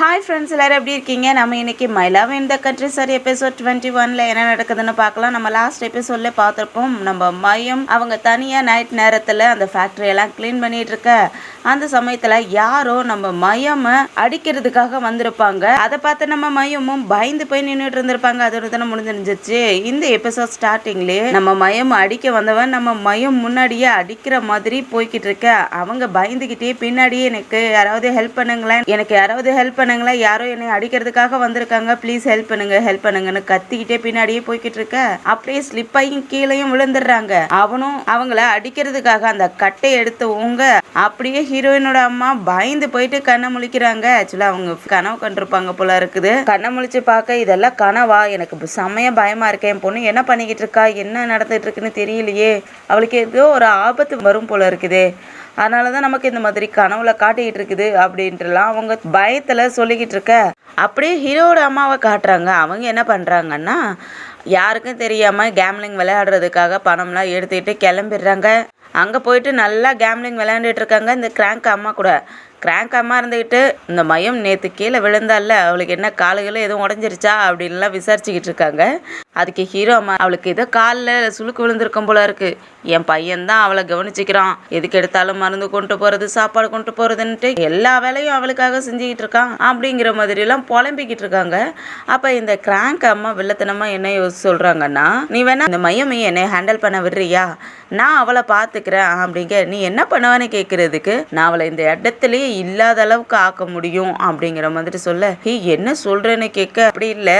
Hi friends, எல்லோரும் எப்படி இருக்கீங்க? நம்ம இன்றைக்கி my love in the country sir episode 21 என்ன நடக்குதுன்னு பார்க்கலாம். நம்ம லாஸ்ட் எபிசோடில் பார்த்துருப்போம். நம்ம மையம் அவங்க தனியாக நைட் நேரத்தில் அந்த ஃபேக்ட்ரியெல்லாம் க்ளீன் பண்ணிகிட்டு இருக்க அந்த சமயத்தில் யாரோ நம்ம மையமை அடிக்கிறதுக்காக வந்திருப்பாங்க. அதை பார்த்து நம்ம மையமும் பயந்து போய் நின்றுட்டு இருந்திருப்பாங்க. அதோட தானே முடிஞ்சிருந்துச்சு. இந்த எபிசோட் ஸ்டார்டிங்லேயே நம்ம மையம் அடிக்க வந்தவன் நம்ம மையம் முன்னாடியே அடிக்கிற மாதிரி போய்கிட்டு இருக்க. அவங்க பயந்துக்கிட்டே பின்னாடியே எனக்கு யாராவது ஹெல்ப் பண்ணுங்களேன், எனக்கு யாராவது ஹெல்ப் பண்ணுங்களா, யாரோ என்னை அடிக்கிறதுக்காக வந்திருக்காங்க, ப்ளீஸ் ஹெல்ப் பண்ணுங்க ஹெல்ப் பண்ணுங்கன்னு கத்திக்கிட்டே பின்னாடியே போய்கிட்டு இருக்க. அப்படியே ஸ்லிப்பாயும் கீழையும் விழுந்துடுறாங்க. அவனும் அவங்கள அடிக்கிறதுக்காக அந்த கட்டை எடுத்து ஊங்க அப்படியே ஹீரோயினோட அம்மா பயந்து போயிட்டு கண்ணை முழிக்கிறாங்க. ஆக்சுவலா அவங்க கனவு கண்டிருப்பாங்க போல இருக்குது. கண்ணை முழிச்சு பார்க்க இதெல்லாம் கனவா, எனக்கு செமையா பயமா இருக்கேன், என் பொண்ணு என்ன பண்ணிக்கிட்டு இருக்கா, என்ன நடந்துட்டு இருக்குன்னு தெரியலையே, அவளுக்கு ஏதோ ஒரு ஆபத்து வரும் போல இருக்குது, அதனால தான் நமக்கு இந்த மாதிரி கனவுல காட்டிக்கிட்டு இருக்குது அப்படின்ட்டுலாம் அவங்க பயத்தில் சொல்லிக்கிட்டு இருக்க. அப்படியே ஹீரோட அம்மாவை காட்டுறாங்க. அவங்க என்ன பண்ணுறாங்கன்னா, யாருக்கும் தெரியாமல் கேம்லிங் விளையாடுறதுக்காக பணம்லாம் எடுத்துக்கிட்டு கிளம்பிடுறாங்க. அங்கே போயிட்டு நல்லா கேம்லிங் விளையாண்டுட்டு இருக்காங்க இந்த கிராங்க் அம்மா கூட. கிராங்க் அம்மா இருந்துக்கிட்டு இந்த மையம் நேற்று கீழே விழுந்தால அவளுக்கு என்ன காலுகளும் எதுவும் உடஞ்சிருச்சா அப்படின்லாம் விசாரிச்சுக்கிட்டு இருக்காங்க. அதுக்கு ஹீரோ அம்மா, அவளுக்கு ஏதோ காலில் சுளுக்கு விழுந்திருக்கும் போல இருக்குது, என் பையன்தான் அவளை கவனிச்சிக்கிறான், எதுக்கு எடுத்தாலும் மருந்து கொண்டு போகிறது சாப்பாடு கொண்டு போகிறதுன்ட்டு எல்லா வேலையும் அவளுக்காக செஞ்சுக்கிட்டு இருக்கான் அப்படிங்கிற மாதிரிலாம் புலம்பிக்கிட்டு இருக்காங்க. அப்போ இந்த கிராங்க் அம்மா வில்லத்தனமாக என்ன சொல்கிறாங்கன்னா, நீ வேணா இந்த மையமே என்னை ஹேண்டில் பண்ண விடுறியா, நான் அவளை பார்த்துக்கிறேன் அப்படிங்க, நீ என்ன பண்ணுவான்னு கேட்குறதுக்கு நான் அவளை இந்த இடத்துலயே இல்லாத அளவுக்கு ஆக்க முடியும் அப்படிங்கிற மாதிரி சொல்ல, என்ன சொல்கிறேன்னு கேட்க, அப்படி இல்லை,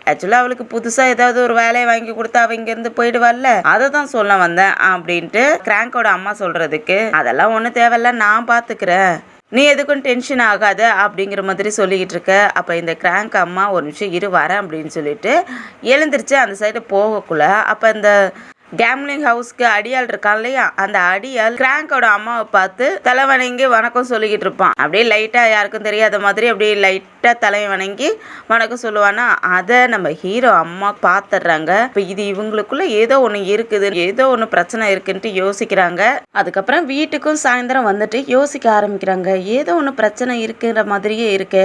ஆக்சுவலாக அவளுக்கு புதுசாக ஏதாவது ஒரு வேலையை வாங்கி கொடுத்தா அவ இங்கேருந்து போயிடுவாள்ல, அதை தான் சொல்ல வந்தேன் அப்படின்ட்டு கிராங்கோட அம்மா சொல்கிறதுக்கு, அதெல்லாம் ஒன்றும் தேவையில்ல, நான் பார்த்துக்கிறேன், நீ எதுக்கும் டென்ஷன் ஆகாத அப்படிங்கிற மாதிரி சொல்லிக்கிட்டு இருக்க. அப்போ இந்த கிராங்க் அம்மா ஒரு நிமிஷம் இரு வரேன் அப்படின்னு சொல்லிட்டு எழுந்திரிச்சு அந்த சைடு போகக்குள்ள, அப்போ இந்த கேம்லிங் ஹவுஸ்க்கு அடியாள் இருக்கான் இல்லையா, அந்த அடியாள் கிராங்கோட அம்மாவை பார்த்து தலை வணங்கி வணக்கம் சொல்லிக்கிட்டு இருப்பான். அப்படியே லைட்டாக யாருக்கும் தெரியாத மாதிரி அப்படியே லைட்டாக தலை வணங்கி வணக்கம் சொல்லுவானா, அதை நம்ம ஹீரோ அம்மா பார்த்துடுறாங்க. இப்போ இது இவங்களுக்குள்ள ஏதோ ஒன்று இருக்குது, ஏதோ ஒன்று பிரச்சனை இருக்குன்ட்டு யோசிக்கிறாங்க. அதுக்கப்புறம் வீட்டுக்கும் சாயந்தரம் வந்துட்டு யோசிக்க ஆரம்பிக்கிறாங்க. ஏதோ ஒன்று பிரச்சனை இருக்குற மாதிரியே இருக்கு,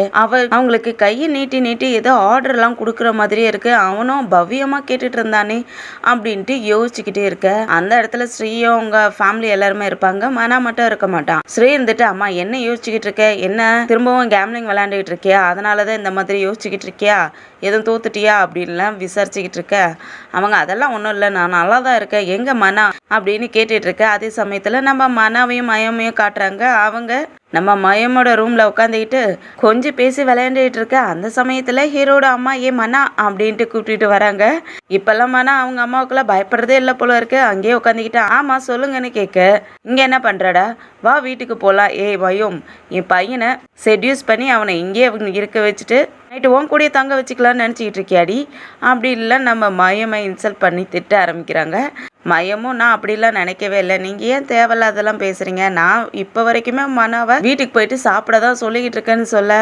அவங்களுக்கு கையை நீட்டி நீட்டி ஏதோ ஆர்டர்லாம் கொடுக்குற மாதிரியே இருக்கு, அவனும் பவ்யமாக கேட்டுட்டு இருந்தானே அப்படின்ட்டு யோசிச்சுக்கிட்டே இருக்க. அந்த இடத்துல ஸ்ரீயும் அவங்க ஃபேமிலி எல்லாருமே இருப்பாங்க. மனா மட்டும் இருக்க மாட்டான். ஸ்ரீ இருந்துட்டு, அம்மா என்ன யோசிச்சுக்கிட்டு இருக்க, என்ன திரும்பவும் கேம்லிங் விளையாண்டுக்கிட்டு இருக்கியா, அதனாலதான் இந்த மாதிரி யோசிச்சுக்கிட்டு இருக்கியா, எதுவும் தோத்துட்டியா அப்படின்லாம் விசாரிச்சுக்கிட்டு இருக்க. அவங்க அதெல்லாம் ஒன்றும் இல்லை, நான் நல்லா தான் இருக்கேன், எங்க மனா அப்படின்னு கேட்டுட்டு இருக்க. அதே சமயத்துல நம்ம மனாவையும் மயமையும் காட்டுறாங்க. அவங்க நம்ம மயமோட ரூம்ல உட்காந்துக்கிட்டு கொஞ்சம் பேசி விளையாண்டுட்டு இருக்க. அந்த சமயத்துல ஹீரோட அம்மா மனா அப்படின்ட்டு கூப்பிட்டுட்டு வராங்க. இப்பெல்லாம் மனா அவங்க அம்மாவுக்குள்ள பயப்படுறதே இல்லை போல இருக்கு. அங்கேயே உட்காந்துக்கிட்டு, ஆமா சொல்லுங்கன்னு கேட்க, இங்க என்ன பண்றடா, வா வீட்டுக்கு போலாம், மயம் என் பையனை செட்யூஸ் பண்ணி அவனை இங்கேயே இருக்க வச்சுட்டு நைட்டு உன் கூடயே தங்க வச்சுக்கலான்னு நினச்சிக்கிட்டு இருக்கியாடி அப்படி இல்லை நம்ம மயமை இன்சல்ட் பண்ணி திட்ட ஆரம்பிக்கிறாங்க. மயமும், நான் அப்படிலாம் நினைக்கவே இல்லை, நீங்கள் ஏன் தேவையில்லாதெல்லாம் பேசுகிறீங்க, நான் இப்போ வரைக்குமே மனாவை வீட்டுக்கு போயிட்டு சாப்பிட தான் சொல்லிக்கிட்டு இருக்கேன்னு சொல்ல,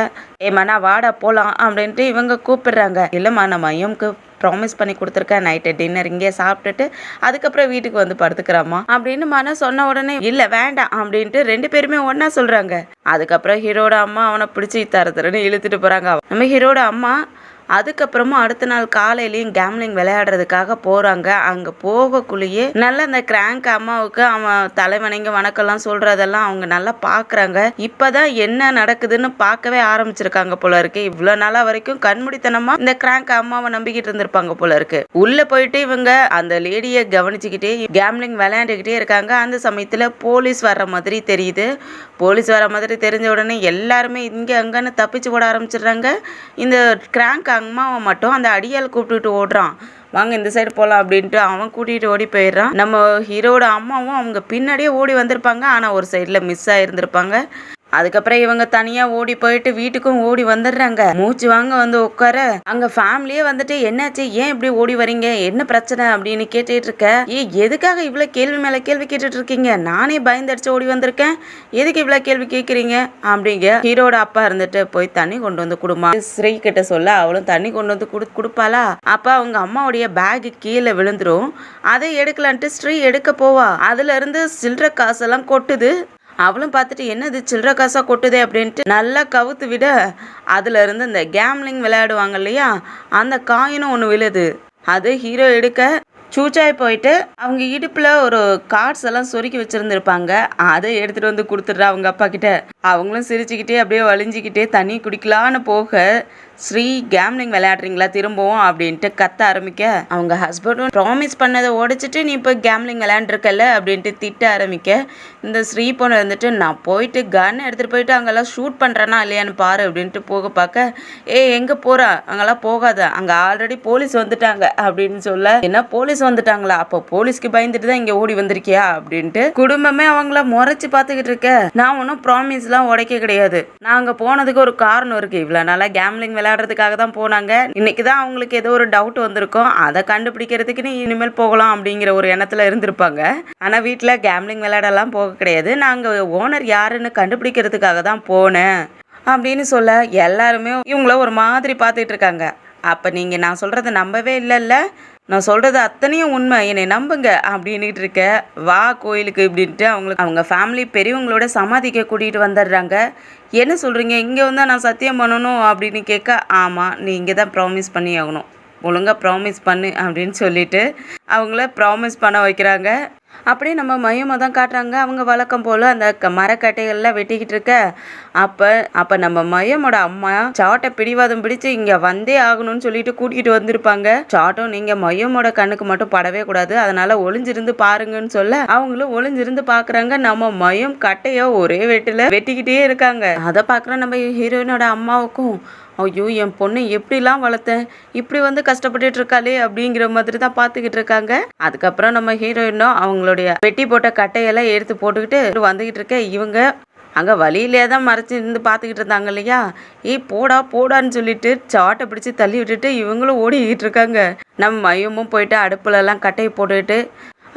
மனா வாடா போகலாம் அப்படின்ட்டு இவங்க கூப்பிடுறாங்க. இல்லைம்மா நான் மயம்க்கு ப்ராமிஸ் பண்ணி கொடுத்துருக்கேன், நைட்டு டின்னர் இங்கே சாப்பிட்டுட்டு அதுக்கப்புறம் வீட்டுக்கு வந்து படுத்துக்கிறாமா அப்படின்னு மன சொன்ன உடனே, இல்லை வேண்டாம் அப்படின்ட்டு ரெண்டு பேருமே ஒன்றா சொல்கிறாங்க. அதுக்கப்புறம் ஹீரோட அம்மா அவனை பிடிச்சி தரத்துறன்னு இழுத்துட்டு போகிறாங்க. நம்ம ஹீரோட அம்மா அதுக்கப்புறமா அடுத்த நாள் காலையிலையும் கேம்லிங் விளையாடுறதுக்காக போகிறாங்க. அங்கே போகக்குள்ளேயே நல்லா அந்த கிராங்க் அம்மாவுக்கு அவன் தலைவணங்கி வணக்கம்லாம் சொல்கிறதெல்லாம் அவங்க நல்லா பார்க்குறாங்க. இப்போ தான் என்ன நடக்குதுன்னு பார்க்கவே ஆரம்பிச்சிருக்காங்க போல இருக்கு. இவ்வளோ நாளாக வரைக்கும் கண்மூடித்தனமாக இந்த கிராங்க் அம்மாவை நம்பிக்கிட்டு இருந்திருப்பாங்க போல இருக்கு. உள்ளே போயிட்டு இவங்க அந்த லேடியை கவனிச்சுக்கிட்டே கேம்லிங் விளையாண்டுக்கிட்டே இருக்காங்க. அந்த சமயத்தில் போலீஸ் வர்ற மாதிரி தெரியுது. போலீஸ் வர மாதிரி தெரிஞ்ச உடனே எல்லாருமே இங்கே அங்கன்னு தப்பிச்சு போட ஆரம்பிச்சிடுறாங்க. இந்த கிராங்க் அம்மாவை மட்டும் அந்த அடியால் கூப்பிட்டுட்டு ஓடுறான், வாங்க இந்த சைடு போகலாம் அப்படின்ட்டு அவன் கூட்டிகிட்டு ஓடி போயிடுறான். நம்ம ஹீரோட அம்மாவும் அவங்க பின்னாடியே ஓடி வந்திருப்பாங்க, ஆனால் ஒரு சைடில் மிஸ் ஆகிருந்திருப்பாங்க. அதுக்கப்புறம் இவங்க தனியா ஓடி போயிட்டு வீட்டுக்கும் ஓடி வந்துடுறாங்க. மூச்சு வாங்க வந்து உட்கார அங்க ஃபேமிலியே வந்துட்டு, என்னாச்சு, ஏன் இப்படி ஓடி வரீங்க, என்ன பிரச்சனை அப்படின்னு கேட்டுட்டு இருக்க. எதுக்காக இவ்வளவு கேள்வி மேல கேள்வி கேட்டுட்டு இருக்கீங்க, நானே பயந்தடிச்சு ஓடி வந்திருக்கேன், எதுக்கு இவ்வளவு கேள்வி கேட்குறீங்க அப்படிங்க. ஹீரோட அப்பா இருந்துட்டு, போய் தண்ணி கொண்டு வந்து கொடுமா ஸ்ரீ கிட்ட சொல்ல, அவளும் தண்ணி கொண்டு வந்து கொடுப்பாளா. அப்ப அவங்க அம்மாவுடைய பேக் கீழே விழுந்துரும். அதை எடுக்கலான்ட்டு ஸ்ரீ எடுக்க போவா. அதுல இருந்து சில்லற காசெல்லாம் கொட்டுது. அவளும் பார்த்துட்டு என்னது சில்லற காசா கொட்டுதே அப்படின்ட்டு நல்லா கவுத்து விட அதுல இருந்து இந்த கேம்லிங் விளையாடுவாங்க இல்லையா, அந்த காயினும் ஒன்று விழுது. அது ஹீரோ எடுக்க சூச்சாய் போயிட்டு அவங்க இடுப்புல ஒரு கார்ட்ஸ் எல்லாம் சொருக்கி வச்சிருந்துருப்பாங்க. அதை எடுத்துட்டு வந்து கொடுத்துட்றா அவங்க அப்பா கிட்ட. அவங்களும் சிரிச்சுக்கிட்டே அப்படியே வலிஞ்சிக்கிட்டே தண்ணி குடிக்கலான்னு போக, ஸ்ரீ கேம்லிங் விளையாடுறீங்களா திரும்பவும் அப்படின்ட்டு கத்த ஆரம்பிக்க, அவங்க ஹஸ்பண்டும் ப்ராமிஸ் பண்ணதை உடைச்சிட்டு நீ இப்போ கேம்லிங் விளையாண்டுருக்கல அப்படின்ட்டு திட்ட ஆரம்பிக்க, இந்த ஸ்ரீ பொண்ணு இருந்துட்டு நான் போயிட்டு கன் எடுத்துகிட்டு போயிட்டு அங்கெல்லாம் ஷூட் பண்ணுறேன்னா இல்லையான்னு பாரு அப்படின்ட்டு போக பார்க்க, எங்கே போகிறா, அங்கெல்லாம் போகாத, அங்கே ஆல்ரெடி போலீஸ் வந்துட்டாங்க அப்படின்னு சொல்ல, என்ன போலீஸ் வந்துட்டாங்களா, அப்போ போலீஸ்க்கு பயந்துட்டு தான் இங்கே ஓடி வந்திருக்கியா அப்படின்ட்டு குடும்பமே அவங்கள முறைச்சி பார்த்துக்கிட்டு இருக்க. நான் ஒன்றும் ப்ராமிஸ்லாம் உடைக்க கிடையாது, நான் அங்கே போனதுக்கு ஒரு காரணம் இருக்குது. இவ்வளோ நாளாக கேம்லிங் விளையாடுறதுக்காக தான் போனாங்க. இன்னைக்கு தான் அவங்களுக்கு ஏதோ ஒரு டவுட் வந்திருக்கும், அதை கண்டுபிடிக்கிறதுக்கு நீ இனிமேல் போகலாம் அப்படிங்கிற ஒரு எண்ணத்துல இருந்திருப்பாங்க. ஆனா வீட்டுல கேம்லிங் விளையாடலாம் போக கிடையாது, நாங்க ஓனர் யாருன்னு கண்டுபிடிக்கிறதுக்காக தான் போனேன் அப்படின்னு சொல்ல எல்லாருமே இவங்கள ஒரு மாதிரி பார்த்துட்டு இருக்காங்க. அப்ப நீங்க நான் சொல்றதை நம்பவே இல்லைல்ல, நான் சொல்கிறது அத்தனையும் உண்மை, என்னை நம்புங்க அப்படின்ட்டு இருக்க. வா கோயிலுக்கு இப்படின்ட்டு அவங்க ஃபேமிலி பெரியவங்களோட சமாதிக்க கூட்டிகிட்டு வந்துடுறாங்க. என்ன சொல்கிறீங்க, இங்கே வந்தால் நான் சத்தியம் பண்ணணும் அப்படின்னு கேட்க, ஆமாம் நீ இங்கே தான் ப்ராமிஸ் பண்ணி ஆகணும், ஒழுங்காக ப்ராமிஸ் பண்ணு அப்படின்னு சொல்லிட்டு அவங்கள ப்ராமிஸ் பண்ண வைக்கிறாங்க. அப்படியே நம்ம மையமாக தான் காட்டுறாங்க. அவங்க வழக்கம் போல் அந்த மரக்கட்டைகள்லாம் வெட்டிக்கிட்டு இருக்க, அப்போ நம்ம மையமோட அம்மா சாட்டை பிடிவாதம் பிடிச்சு இங்கே வந்தே ஆகணும்னு சொல்லிட்டு கூட்டிகிட்டு வந்திருப்பாங்க. சாட்டும் நீங்கள் மையமோட கண்ணுக்கு மட்டும் படவே கூடாது, அதனால ஒளிஞ்சிருந்து பாருங்கன்னு சொல்ல அவங்களும் ஒளிஞ்சிருந்து பார்க்குறாங்க. நம்ம மையம் கட்டையை ஒரே வெட்டிக்கிட்டே இருக்காங்க. அதை பார்க்குற நம்ம ஹீரோயினோட அம்மாவுக்கும், ஐயோ என் பொண்ணு எப்படிலாம் வளர்த்தேன், இப்படி வந்து கஷ்டப்பட்டுட்டு இருக்காளே அப்படிங்கிற மாதிரி தான் பார்த்துக்கிட்டு இருக்காங்க. அதுக்கப்புறம் நம்ம ஹீரோயினும் அவங்களுடைய வெட்டி போட்ட கட்டையெல்லாம் எடுத்து போட்டுக்கிட்டு வந்துக்கிட்டு இருக்க, இவங்க அங்கே வழியிலே தான் மறைச்சி இருந்து பார்த்துக்கிட்டு இருந்தாங்க இல்லையா, போடான்னு சொல்லிட்டு சாட்டை பிடிச்சி தள்ளி விட்டுட்டு இவங்களும் ஓடிக்கிட்டு இருக்காங்க. நம்ம மையமும் போயிட்டு அடுப்புலலாம் கட்டையை போட்டுக்கிட்டு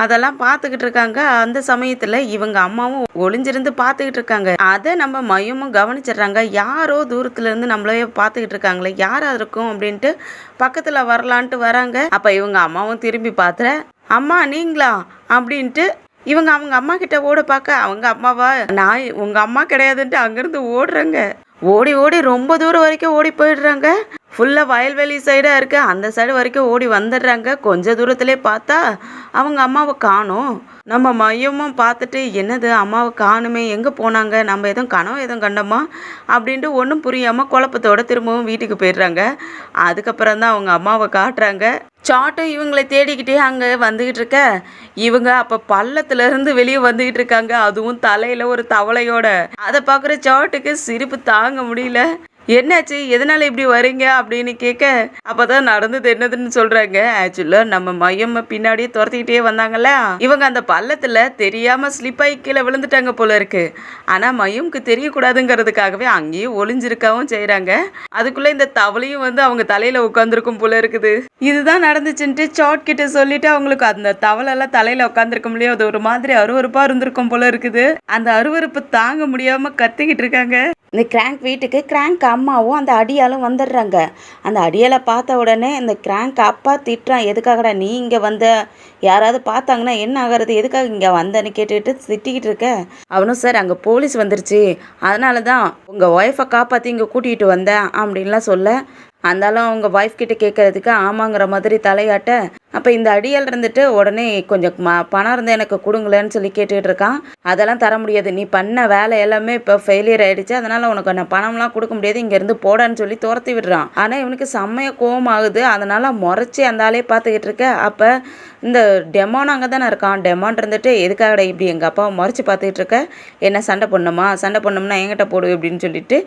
அதெல்லாம் பார்த்துக்கிட்டு இருக்காங்க. அந்த சமயத்தில் இவங்க அம்மாவும் ஒளிஞ்சிருந்து பார்த்துக்கிட்டு இருக்காங்க. அதை நம்ம மையமும் கவனிச்சிடுறாங்க. யாரோ தூரத்துலேருந்து நம்மளையே பார்த்துக்கிட்டு இருக்காங்களே, யாராக இருக்கும் அப்படின்ட்டு பக்கத்தில் வரலான்ட்டு வராங்க. அப்போ இவங்க அம்மாவும் திரும்பி பார்த்துற, அம்மா நீங்களா அப்படின்ட்டு இவங்க அவங்க அம்மா கிட்ட ஓட பார்க்க, அவங்க அம்மாவா, நான் உங்கள் அம்மா கிடையாதுன்ட்டு அங்கேருந்து ஓடுறாங்க. ஓடி ரொம்ப தூரம் வரைக்கும் ஓடி போயிடுறாங்க. ஃபுல்லாக வயல்வெளி சைடாக இருக்குது, அந்த சைடு வரைக்கும் ஓடி வந்துடுறாங்க. கொஞ்சம் தூரத்துலேயே பார்த்தா அவங்க அம்மாவை காணோம். நம்ம மையமும் பார்த்துட்டு என்னது அம்மாவை காணுமே, எங்கே போனாங்க, நம்ம எதுவும் கனவு எதுவும் கண்டோமா அப்படின்ட்டு ஒன்றும் புரியாமல் குழப்பத்தோடு திரும்பவும் வீட்டுக்கு போயிடுறாங்க. அதுக்கப்புறம் தான் அவங்க அம்மாவை காட்டுறாங்க. சாட்டும் இவங்களை தேடிக்கிட்டே அங்கே வந்துக்கிட்டு இருக்க, இவங்க அப்போ பள்ளத்துலேருந்து வெளியே வந்துக்கிட்டு இருக்காங்க, அதுவும் தலையில் ஒரு தவளையோட. அதை பார்க்குற சாட்டுக்கு சிரிப்பு தாங்க முடியல. என்னாச்சு, எதனால இப்படி வரீங்க அப்படின்னு கேட்க, அப்பதான் நடந்தது என்னதுன்னு சொல்றாங்க. ஆக்சுவலா நம்ம மையம்மா பின்னாடியே துரத்திக்கிட்டே வந்தாங்கல்ல, இவங்க அந்த பள்ளத்துல தெரியாம ஸ்லிப் ஆகி கீழே விழுந்துட்டாங்க போல இருக்கு. ஆனா மையம்க்கு தெரியக்கூடாதுங்கிறதுக்காகவே அங்கேயே ஒளிஞ்சிருக்கவும் செய்யறாங்க. அதுக்குள்ள இந்த தவளையும் வந்து அவங்க தலையில உட்காந்துருக்கும் போல இருக்குது. இதுதான் நடந்துச்சுன்ட்டு சாட் கிட்ட சொல்லிட்டு அவங்களுக்கு அந்த தவளை எல்லாம் தலையில உட்காந்துருக்க முடியாது, அது ஒரு மாதிரி அருவருப்பா இருந்திருக்கும் போல இருக்குது. அந்த அருவருப்பு தாங்க முடியாம கத்திக்கிட்டு இருக்காங்க. இந்த கிராங்க் வீட்டுக்கு கிராங்க் அம்மாவும் அந்த அடியாலும் வந்துடுறாங்க. அந்த அடியாலை பார்த்த உடனே இந்த கிராங்க் அப்பா திட்டுறான், எதுக்காகடா நீ இங்கே வந்த, யாராவது பார்த்தாங்கன்னா என்ன ஆகிறது, எதுக்காக இங்கே வந்தேன்னு கேட்டுட்டு திட்டிக்கிட்டு இருக்க. அவனும் சார் அங்கே போலீஸ் வந்துருச்சு, அதனால தான் உங்கள் ஒய்ஃபை காப்பாற்றி இங்கே கூட்டிகிட்டு வந்தேன் அப்படின்லாம் சொல்ல, அந்தாலும் அவங்க ஒய்ஃப் கிட்ட கேட்கறதுக்கு ஆமாங்கிற மாதிரி தலையாட்ட, அப்போ இந்த அடியால் இருந்துட்டு உடனே கொஞ்சம் பணம் இருந்து எனக்கு கொடுங்களேன்னு சொல்லி கேட்டுக்கிட்டு இருக்கான். அதெல்லாம் தர முடியாது, நீ பண்ண வேலை எல்லாமே இப்போ ஃபெயிலியர் ஆகிடுச்சு, அதனால் உனக்கு நான் பணம்லாம் கொடுக்க முடியாது, இங்கேருந்து போடான்னு சொல்லி துரத்தி விடுறான். ஆனால் இவனுக்கு செம்மைய கோவம் ஆகுது. அதனால் முறைச்சி அந்த ஆளே பார்த்துக்கிட்டு இருக்க. அப்போ இந்த டெமான் அங்கே தானே இருக்கான். டெமான் இருந்துட்டு எதுக்காக இப்படி எங்கள் அப்பாவை முறைச்சி பார்த்துக்கிட்டு இருக்க, என்ன சண்டை பண்ணோம்னா என்கிட்ட போடு அப்படின்னு சொல்லிட்டு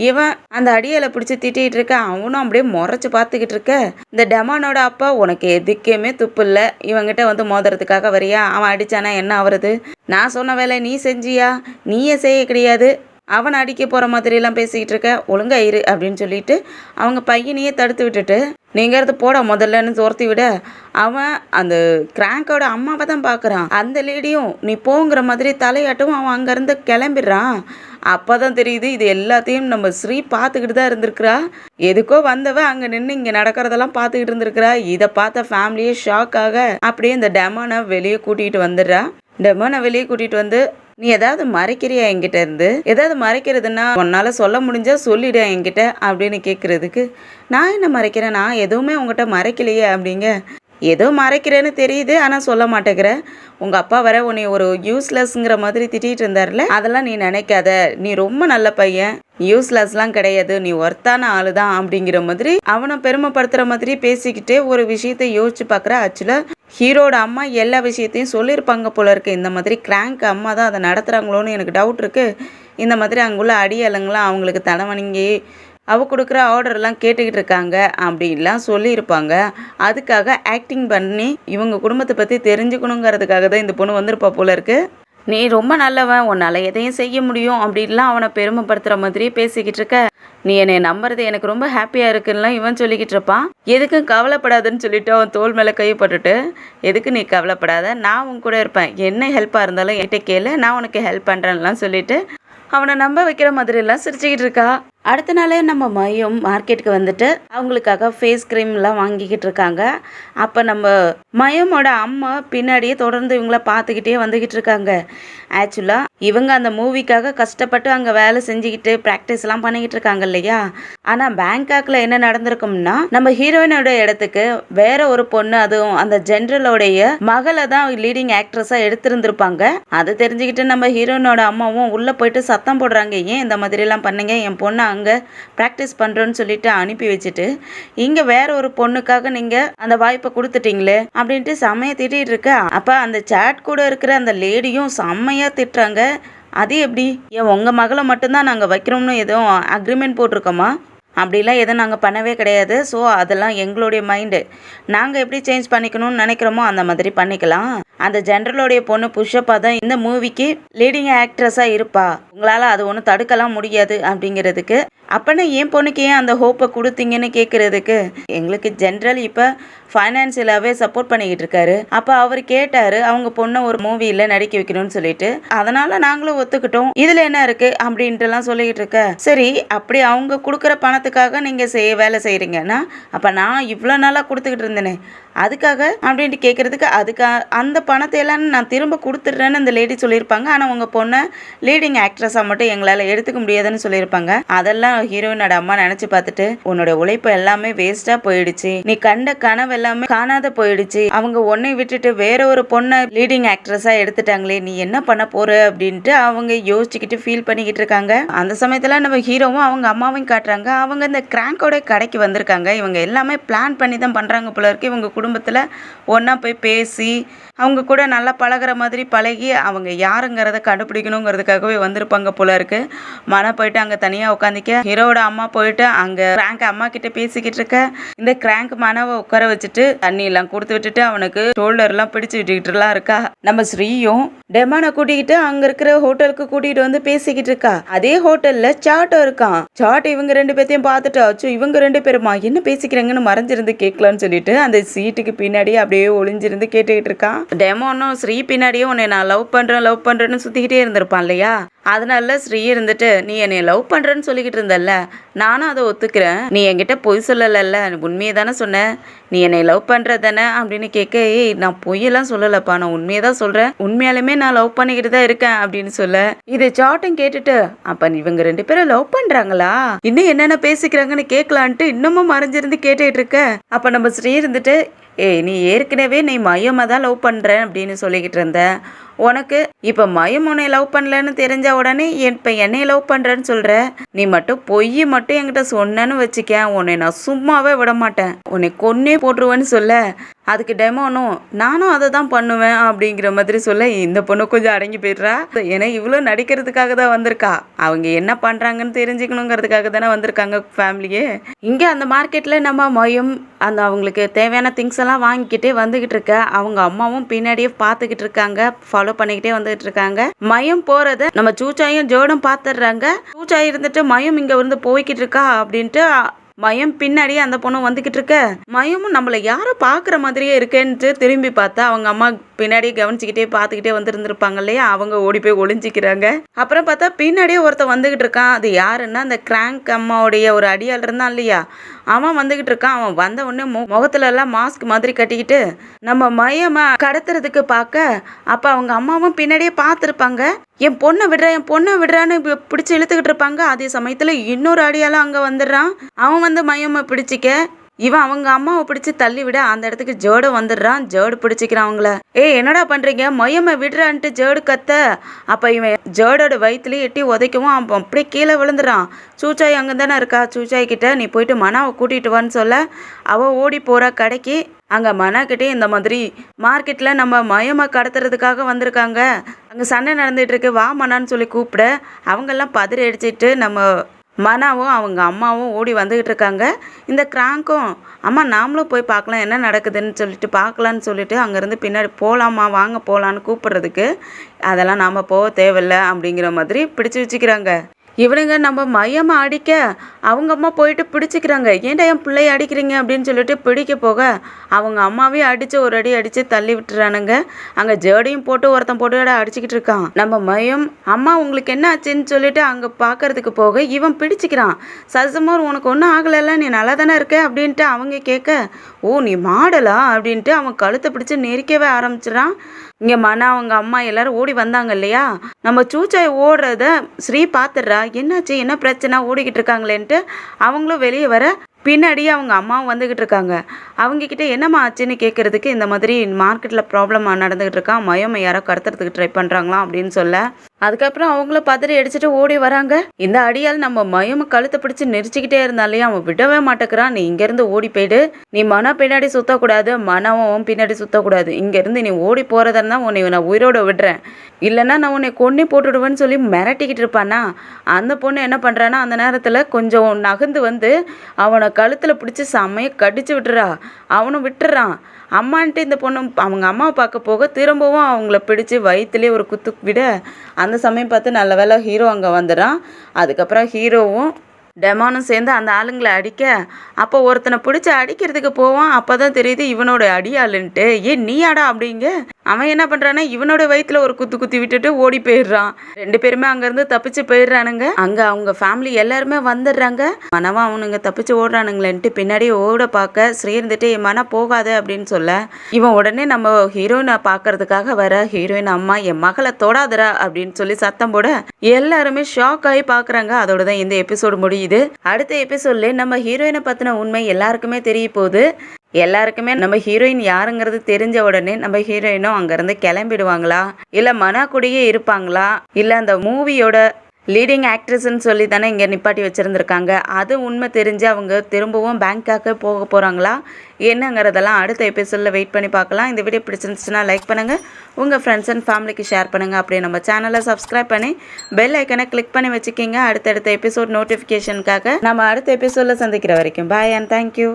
இவன் அந்த அடியாலை பிடிச்சி திட்டிகிட்டு இருக்க. அவனும் அப்படியே முறைச்சி பார்த்துக்கிட்டு இருக்க. இந்த டெமானோட அப்பா உனக்கு எதுக்குமே துப்பு இல்லை, இவங்கிட்ட வந்து மோதுறதுக்காக வரியா, அவன் அடித்தானா என்ன ஆகுறது, நான் சொன்ன வேலை நீ செஞ்சியா, நீயே செய்ய கிடையாது, அவனை அடிக்க போகிற மாதிரிலாம் பேசிக்கிட்டு இருக்க, ஒழுங்கா இரு அப்படின்னு சொல்லிட்டு அவங்க பையனையே தடுத்து விட்டுட்டு நீங்கிறது போட முதல்லன்னு துரத்தி விட, அவன் அந்த கிராங்கோட அம்மாவை தான் பார்க்குறான். அந்த லேடியும் நீ போங்கிற மாதிரி தலையாட்டும் அவன் அங்கேருந்து கிளம்பிடுறான். அப்போ தான் தெரியுது இது எல்லாத்தையும் நம்ம ஸ்ரீ பார்த்துக்கிட்டு தான் இருந்திருக்கிறா. எதுக்கோ வந்தவ அங்கே நின்று இங்கே நடக்கிறதெல்லாம் பார்த்துக்கிட்டு இருந்திருக்கிறா. இதை பார்த்த ஃபேமிலியே ஷாக்காக அப்படியே இந்த டெமானை வெளியே கூட்டிகிட்டு வந்துடுறா. டெமானை வெளியே கூட்டிகிட்டு வந்து நீ ஏதாவது மறைக்கிறியா என்கிட்ட இருந்து? ஏதாவது மறைக்கிறதுன்னா உன்னால சொல்ல முடிஞ்சா சொல்லிடு என்கிட்ட அப்படின்னு கேட்கறதுக்கு, நான் என்ன மறைக்கிறேன்? நான் எதுவுமே உங்ககிட்ட மறைக்கலையே அப்படிங்க. ஏதோ மறைக்கிறேன்னு தெரியுது, ஆனால் சொல்ல மாட்டேங்கிற. உங்கள் அப்பா வர உன்னை ஒரு யூஸ்லெஸ்ங்கிற மாதிரி திட்டிகிட்டு இருந்தார்ல, அதெல்லாம் நீ நினைக்காத. நீ ரொம்ப நல்ல பையன், யூஸ்லெஸ்லாம் கிடையாது, நீ ஒர்த்தான ஆளு தான் அப்படிங்கிற மாதிரி அவனை பெருமைப்படுத்துகிற மாதிரி பேசிக்கிட்டே ஒரு விஷயத்தை யோசிச்சு பார்க்குற. ஆக்சுவலாக ஹீரோட அம்மா எல்லா விஷயத்தையும் சொல்லியிருப்பாங்க போல இருக்கு. இந்த மாதிரி கிராங்க் அம்மா தான் அதை நடத்துகிறாங்களோன்னு எனக்கு டவுட் இருக்குது. இந்த மாதிரி அங்குள்ள அடியாளுங்களாம் அவங்களுக்கு தலைவணங்கி அவ கொடுக்குற ஆர்டர்லாம் கேட்டுக்கிட்டு இருக்காங்க அப்படின்லாம் சொல்லியிருப்பாங்க. அதுக்காக ஆக்டிங் பண்ணி இவங்க குடும்பத்தை பற்றி தெரிஞ்சுக்கணுங்கிறதுக்காக தான் இந்த பொண்ணு வந்திருப்பா போல இருக்கு. நீ ரொம்ப நல்லவன், உன்னால் எதையும் செய்ய முடியும் அப்படின்லாம் அவனை பெருமைப்படுத்துகிற மாதிரியே பேசிக்கிட்டு இருக்க. நீ என்னை நம்புறது எனக்கு ரொம்ப ஹாப்பியாக இருக்குன்னா இவன் சொல்லிக்கிட்டு இருப்பான். எதுக்கும் கவலைப்படாதுன்னு சொல்லிட்டு அவன் தோல் மேலே கைப்பட்டுட்டு, எதுக்கு நீ கவலைப்படாத, நான் உன் கூட இருப்பேன், என்ன ஹெல்ப்பாக இருந்தாலும் என்கிட்ட கேளு, நான் உனக்கு ஹெல்ப் பண்ணுறேன்லாம் சொல்லிட்டு அவனை நம்ப வைக்கிற மாதிரிலாம் சிரிச்சுக்கிட்டு இருக்கா. அடுத்த நாளே நம்ம மையம் மார்க்கெட்டுக்கு வந்துட்டு அவங்களுக்காக ஃபேஸ் க்ரீம்லாம் வாங்கிக்கிட்டு இருக்காங்க. அப்போ நம்ம மயமோட அம்மா பின்னாடியே தொடர்ந்து இவங்கள பார்த்துக்கிட்டே வந்துக்கிட்டு இருக்காங்க. ஆக்சுவலாக இவங்க அந்த மூவிக்காக கஷ்டப்பட்டு அங்கே வேலை செஞ்சுக்கிட்டு ப்ராக்டிஸ்லாம் பண்ணிக்கிட்டு இருக்காங்க இல்லையா. ஆனால் பேங்காக்கில் என்ன நடந்திருக்கும்னா, நம்ம ஹீரோயினோட இடத்துக்கு வேற ஒரு பொண்ணு, அதுவும் அந்த ஜென்ரலோடைய மகளை தான் லீடிங் ஆக்ட்ரஸாக எடுத்திருந்திருப்பாங்க. அதை தெரிஞ்சுக்கிட்டு நம்ம ஹீரோயினோட அம்மாவும் உள்ளே போயிட்டு சத்தம் போடுறாங்க, ஏன் இந்த மாதிரிலாம் பண்ணீங்க, என் பொண்ணை அங்கே ப்ராக்டிஸ் பண்ணுறோன்னு சொல்லிட்டு அனுப்பி வச்சுட்டு இங்கே வேற ஒரு பொண்ணுக்காக நீங்கள் அந்த வாய்ப்பை கொடுத்துட்டீங்களே அப்படின்ட்டு செம்மையாக திட்டிகிட்டு இருக்க. அப்போ அந்த சேட் கூட இருக்கிற அந்த லேடியும் செம்மையாக திட்டுறாங்க. அது எப்படி, ஏன் உங்கள் மகளை மட்டும்தான் நாங்கள் வைக்கிறோம்னு எதுவும் அக்ரிமெண்ட் போட்டிருக்கோமா? அப்படிலாம் எதுவும் நாங்கள் பண்ணவே கிடையாது. ஸோ அதெல்லாம் எங்களுடைய மைண்டு, நாங்கள் எப்படி சேஞ்ச் பண்ணிக்கணும்னு நினைக்கிறோமோ அந்த மாதிரி பண்ணிக்கலாம். அந்த ஜென்ரலோடைய பொண்ணு புஷ்அப்பா தான் இந்த மூவிக்கு லீடிங் ஆக்ட்ரஸாக இருப்பா, உங்களால் அது ஒன்றும் தடுக்கலாம் முடியாது அப்படிங்கிறதுக்கு. அப்போனா என் பொண்ணுக்கு ஏன் அந்த ஹோப்பை கொடுத்தீங்கன்னு கேட்குறதுக்கு, எங்களுக்கு ஜென்ரல் இப்போ ஃபைனான்சியலாகவே சப்போர்ட் பண்ணிக்கிட்டு இருக்காரு. அப்போ அவர் கேட்டார் அவங்க பொண்ணை ஒரு மூவியில் நடிக்க வைக்கணும்னு சொல்லிட்டு, அதனால் நாங்களும் ஒத்துக்கிட்டோம், இதில் என்ன இருக்குது அப்படின்ட்டுலாம் சொல்லிக்கிட்டு இருக்க. சரி, அப்படி அவங்க கொடுக்குற பணத்துக்காக நீங்கள் வேலை செய்கிறீங்கன்னா அப்போ நான் இவ்வளோ நாளாக கொடுத்துக்கிட்டு இருந்தேனே அதுக்காக அப்படின்ட்டு கேட்குறதுக்கு, அந்த பணத்தை எல்லாம் நான் திரும்ப கொடுத்துட்றேன்னு அந்த லேடி சொல்லியிருப்பாங்க. ஆனால் உங்கள் பொண்ணை லீடிங் ஆக்ட்ரஸாக மட்டும் எங்களால் எடுத்துக்க முடியாதுன்னு சொல்லியிருப்பாங்க. அதெல்லாம் ஹீரோயினோட அம்மா நினச்சி பார்த்துட்டு, உன்னோட உழைப்பு எல்லாமே வேஸ்ட்டாக போயிடுச்சு, நீ கண்ட கனவு எல்லாமே காணாத போயிடுச்சு, அவங்க உன்னை விட்டுட்டு வேற ஒரு பொண்ணை லீடிங் ஆக்ட்ரஸாக எடுத்துட்டாங்களே, நீ என்ன பண்ண போற அப்படின்ட்டு அவங்க யோசிச்சுக்கிட்டு ஃபீல் பண்ணிக்கிட்டு இருக்காங்க. அந்த சமயத்தில் நம்ம ஹீரோவும் அவங்க அம்மாவையும் காட்டுறாங்க. அவங்க இந்த கிராங்கோட கடைக்கு வந்திருக்காங்க. இவங்க எல்லாமே பிளான் பண்ணி தான் பண்ணுறாங்க போல இருக்கு. இவங்க குடும்பத்தில் ஒன்றா போய் பேசி அவங்க கூட நல்லா பழகிற மாதிரி பழகி அவங்க யாருங்கிறத கண்டுபிடிக்கணுங்கிறதுக்காகவே வந்திருப்பாங்க போல இருக்கு. மன போயிட்டு அங்கே தனியாக உட்காந்துக்க, ஹீரோட அம்மா போயிட்டு அங்கே கிராங்க் அம்மா கிட்ட பேசிக்கிட்டு இருக்க. இந்த கிராங்க் மனவை உட்கார வச்சுட்டு தண்ணி எல்லாம் கொடுத்து விட்டுட்டு அவனுக்கு ஷோல்டர்லாம் பிடிச்சு விட்டுக்கிட்டுலாம் இருக்கா. நம்ம ஸ்ரீயும் டெமானை கூட்டிக்கிட்டு அங்கே இருக்கிற ஹோட்டலுக்கு கூட்டிகிட்டு வந்து பேசிக்கிட்டு இருக்கா. அதே ஹோட்டலில் சாட்டும் இருக்கான். சாட் இவங்க ரெண்டு பேர்த்தையும் பார்த்துட்டு, ஆச்சு இவங்க ரெண்டு பேருமா என்ன பேசிக்கிறாங்கன்னு மறைஞ்சிருந்து கேட்கலான்னு சொல்லிட்டு அந்த சீட்டுக்கு பின்னாடியே அப்படியே ஒளிஞ்சிருந்து கேட்டுக்கிட்டு இருக்கான். டெமோனும் ஸ்ரீ பின்னாடியே உன்னை நான் லவ் பண்ணுறேன்னு சுற்றிக்கிட்டே இருந்திருப்பான் இல்லையா. அதனால ஸ்ரீ இருந்துட்டு, நீ என்னை லவ் பண்ணுறேன்னு சொல்லிக்கிட்டு இருந்தல்ல, நானும் அதை ஒத்துக்கிறேன், நீ என்கிட்ட பொய் சொல்லலைல்ல, உண்மையை தானே சொன்னேன், நீ என்னை லவ் பண்ணுறது தானே அப்படின்னு கேட்க, ஏய் நான் பொய்யெல்லாம் சொல்லலப்பா, நான் உண்மையை தான் சொல்கிறேன், உண்மையாலுமே நான் லவ் பண்ணிக்கிட்டு தான் இருக்கேன் அப்படின்னு சொல்ல. இது சாட்டும் கேட்டுட்டு, அப்போ இவங்க ரெண்டு பேரும் லவ் பண்ணுறாங்களா, இன்னும் என்னென்ன பேசிக்கிறாங்கன்னு கேட்கலான்ட்டு இன்னமும் மறைஞ்சிருந்து கேட்டுக்கிட்டு இருக்க. அப்போ நம்ம ஸ்ரீ இருந்துட்டு, ஏய் நீ ஏற்கனவே நீ மையமாக தான் லவ் பண்ணுறேன் அப்படின்னு சொல்லிக்கிட்டு இருந்த, உனக்கு இப்போ மயம் உன்னை லவ் பண்ணலன்னு தெரிஞ்ச உடனே இப்போ என்னை லவ் பண்ணுறேன்னு சொல்கிற, நீ மட்டும் பொய் மட்டும் என்கிட்ட சொன்னேன்னு வச்சுக்க, உன்னை நான் சும்மாவே விட மாட்டேன், உன்னை கொன்னே போட்டுருவேன்னு சொல்ல. அதுக்கு டெமோனும் நானும் அதை தான் பண்ணுவேன் அப்படிங்கிற மாதிரி சொல்ல, இந்த பொண்ணு கொஞ்சம் அடங்கி போயிடுறா. ஏன்னா இவ்வளோ நடிக்கிறதுக்காக தான் வந்திருக்கா, அவங்க என்ன பண்ணுறாங்கன்னு தெரிஞ்சுக்கணுங்கிறதுக்காக தானே வந்திருக்காங்க ஃபேமிலியே. இங்கே அந்த மார்க்கெட்டில் நம்ம மயம் அந்த அவங்களுக்கு தேவையான திங்ஸ் எல்லாம் வாங்கிக்கிட்டே வந்துக்கிட்டு இருக்க. அவங்க அம்மாவும் பின்னாடியே பார்த்துக்கிட்டு இருக்காங்க, ஃபாலோ பண்ணிக்கிட்டே வந்துட்டு இருக்காங்க. மயம் போறத நம்ம சூச்சாயும் ஜோடும் பார்த்துடுறாங்க. சூச்சாய் இருந்துட்டு மயம் இங்க வந்து போய்கிட்டு இருக்கா அப்படின்ட்டு மயம் பின்னாடியே அந்த பொண்ணு வந்துக்கிட்டு இருக்க. மயமும் நம்மளை யாரோ பார்க்குற மாதிரியே இருக்கேன்ட்டு திரும்பி பார்த்தா அவங்க அம்மா பின்னாடியே கவனிச்சுக்கிட்டே பார்த்துக்கிட்டே வந்துருந்துருப்பாங்க இல்லையா, அவங்க ஓடி போய் ஒளிஞ்சிக்கிறாங்க. அப்புறம் பார்த்தா பின்னாடியே ஒருத்தன் வந்துக்கிட்டு இருக்கான். அது யாருன்னா அந்த கிராங்க் அம்மாவுடைய ஒரு அடியால் இருந்தான் இல்லையா, அவன் வந்துக்கிட்டு இருக்கான். அவன் வந்த உடனே முகத்துல எல்லாம் மாஸ்க் மாதிரி கட்டிக்கிட்டு நம்ம மயமா கடத்துறதுக்கு பார்க்க, அப்போ அவங்க அம்மாவும் பின்னாடியே பார்த்துருப்பாங்க. என் பொண்ணை விடுறான்னு பிடிச்சி இழுத்துக்கிட்டு இருப்பாங்க. அதே சமயத்தில் இன்னொரு அடியாலும் அங்கே வந்துடுறான். அவன் வந்து மையம்மை பிடிச்சிக்க இவன் அவங்க அம்மாவை பிடிச்சி தள்ளி விட அந்த இடத்துக்கு ஜேர்டு வந்துடுறான். ஜேர்டு பிடிச்சிக்கிறான் அவங்கள. என்னடா பண்றீங்க, மையம்மை விடுறான்ட்டு ஜேர்டு கத்த. அப்ப இவன் ஜேர்டோட வயிற்றுலேயே எட்டி உதைக்கவும் அவன் அப்படியே கீழே விழுந்துறான். சூச்சாய் அங்கே தானே இருக்கா, சூச்சாய் கிட்ட நீ போயிட்டு மனாவை கூட்டிகிட்டு வான்னு சொல்ல அவள் ஓடி போகிறா கடைக்கு. அங்கே மனாக்கிட்டே இந்த மாதிரி மார்க்கெட்டில் நம்ம மயமை கடத்துறதுக்காக வந்திருக்காங்க, அங்கே சண்டை நடந்துகிட்டு இருக்கு, வா மனான்னு சொல்லி கூப்பிட அவங்கெல்லாம் பதறி அடிச்சிட்டு நம்ம மனாவும் அவங்க அம்மாவும் ஓடி வந்துக்கிட்டு இருக்காங்க. இந்த கிராங்க்கும் அம்மா நாமளும் போய் பார்க்கலாம் என்ன நடக்குதுன்னு சொல்லிட்டு பார்க்கலான்னு சொல்லிட்டு அங்கேருந்து பின்னாடி போகலாமா வாங்க போகலான்னு கூப்பிட்றதுக்கு அதெல்லாம் நாம் போக தேவையில்லை அப்படிங்கிற மாதிரி பிடிச்சி வச்சுக்கிறாங்க. இவனுங்க நம்ம மையம்மா அடிக்க அவங்க அம்மா போயிட்டு பிடிச்சிக்கிறாங்க. ஏன்டா என் பிள்ளைய அடிக்கிறீங்க அப்படின்னு சொல்லிட்டு பிடிக்க போக அவங்க அம்மாவே அடித்து ஒரு அடி அடித்து தள்ளி விட்டுறானுங்க. அங்கே ஜேர்டையும் போட்டு ஒருத்தன் போட்டு அடிச்சுக்கிட்டு இருக்கான். நம்ம மையம் அம்மா உங்களுக்கு என்ன ஆச்சுன்னு சொல்லிட்டு அங்கே பார்க்கறதுக்கு போக இவன் பிடிச்சிக்கிறான். சசமோர் உனக்கு ஒன்றும் ஆகலைல்ல, நீ நல்லா தானே இருக்க அப்படின்ட்டு அவங்க கேட்க நீ மாடலா அப்படின்ட்டு அவன் கழுத்தை பிடிச்சி நெரிக்கவே ஆரம்பிச்சிடறான். இங்கே மனா அவங்க அம்மா எல்லாரும் ஓடி வந்தாங்க இல்லையா, நம்ம சூச்சாய் ஓடுறத ஸ்ரீ பார்த்துடுறா. என்னாச்சு என்ன பிரச்சனை ஓடிக்கிட்டு இருக்காங்களேன்ட்டு அவங்களும் வெளியே வர பின்னாடியே அவங்க அம்மாவும் வந்துக்கிட்டு இருக்காங்க. அவங்கக்கிட்ட என்னம்மா ஆச்சுன்னு கேட்குறதுக்கு இந்த மாதிரி மார்க்கெட்டில் ப்ராப்ளம் நடந்துக்கிட்டு இருக்கான், மயமை யாரோ கடத்துறதுக்கு ட்ரை பண்ணுறாங்களாம் அப்படின்னு சொல்ல அதுக்கப்புறம் அவங்கள பதறி அடிச்சுட்டு ஓடி வராங்க. இந்த அடியால் நம்ம மயமை கழுத்தை பிடிச்சி நெரிச்சிக்கிட்டே இருந்தாலே அவன் விடவே மாட்டேக்கிறான். நீ இங்கேருந்து ஓடி போயிடு, நீ மனா பின்னாடி சுற்றக்கூடாது, மனவும் பின்னாடி சுற்றக்கூடாது, இங்கேருந்து நீ ஓடி போகிறதா இருந்தால் உன்னை நான் உயிரோடு விடுறேன், இல்லைன்னா நான் உன்னை கொன்னி போட்டுடுவேன்னு சொல்லி மிரட்டிக்கிட்டு இருப்பானா. அந்த பொண்ணு என்ன பண்ணுறான்னா அந்த நேரத்தில் கொஞ்சம் நகர்ந்து வந்து அவனை கழுத்தில் பிடிச்சி செம்மையை கடிச்சு விட்டுறா. அவனும் விட்டுறான். அம்மான்ட்டு இந்த பொண்ணு அவங்க அம்மாவை பார்க்க போக திரும்பவும் அவங்கள பிடிச்சி வயிற்றுலேயே ஒரு குத்து விட அந்த சமயம் பார்த்து நல்ல வேளை ஹீரோ அங்கே வந்துடுறான். அதுக்கப்புறம் ஹீரோவும் டெமானும் சேர்ந்து அந்த ஆளுங்களை அடிக்க அப்போ ஒருத்தனை பிடிச்சி அடிக்கிறதுக்கு போவான். அப்போ தான் தெரியுது இவனோட அடியாளுன்ட்டு. நீ ஆடா அப்படிங்க. அவன் என்ன பண்ணுறான்னா இவனோட வயிற்றுல ஒரு குத்து குத்தி விட்டுட்டு ஓடி போயிடுறான். ரெண்டு பேருமே அங்கேருந்து தப்பிச்சு போயிடுறானுங்க. அங்கே அவங்க ஃபேமிலி எல்லாருமே வந்துடுறாங்க. மனவா அவனுங்க தப்பிச்சு ஓடுறானுங்களேன்ட்டு பின்னாடி ஓட பார்க்க ஸ்ரீ இருந்துட்டு என் மன போகாத அப்படின்னு சொல்ல இவன் உடனே நம்ம ஹீரோயினை பார்க்கறதுக்காக வர ஹீரோயின் அம்மா என் மகளை தொடாதரா அப்படின்னு சொல்லி சத்தம் போட எல்லாருமே ஷாக் ஆகி பார்க்குறாங்க. அதோட தான் இந்த எபிசோடு முடியுது. அடுத்த எபிசோட்ல நம்ம ஹீரோயினை பற்றின உண்மை எல்லாருக்குமே தெரிய போகுது. எல்லாருக்குமே நம்ம ஹீரோயின் யாருங்கிறது தெரிஞ்ச உடனே நம்ம ஹீரோயினும் அங்கேருந்து கிளம்பிடுவாங்களா, இல்லை மனா கூடயே இருப்பாங்களா, இல்லை அந்த மூவியோட லீடிங் ஆக்ட்ரஸ்ன்னு சொல்லி தானே இங்கே நிப்பாட்டி வச்சுருந்துருக்காங்க, அது உண்மை தெரிஞ்சு அவங்க திரும்பவும் பேங்காக்கு போக போகிறாங்களா என்னங்கிறதெல்லாம் அடுத்த எபிசோடில் வெயிட் பண்ணி பார்க்கலாம். இந்த வீடியோ பிடிச்சிருந்துச்சுன்னா லைக் பண்ணுங்கள், உங்கள் ஃப்ரெண்ட்ஸ் அண்ட் ஃபேமிலிக்கு ஷேர் பண்ணுங்கள். அப்படியே நம்ம சேனலை சப்ஸ்கிரைப் பண்ணி பெல் ஐக்கனை கிளிக் பண்ணி வச்சுக்கிங்க. அடுத்தடுத்த எபிசோட் நோட்டிஃபிகேஷனுக்காக நம்ம அடுத்த எபிசோடில் சந்திக்கிற வரைக்கும் பாய் அண்ட் தேங்க்யூ.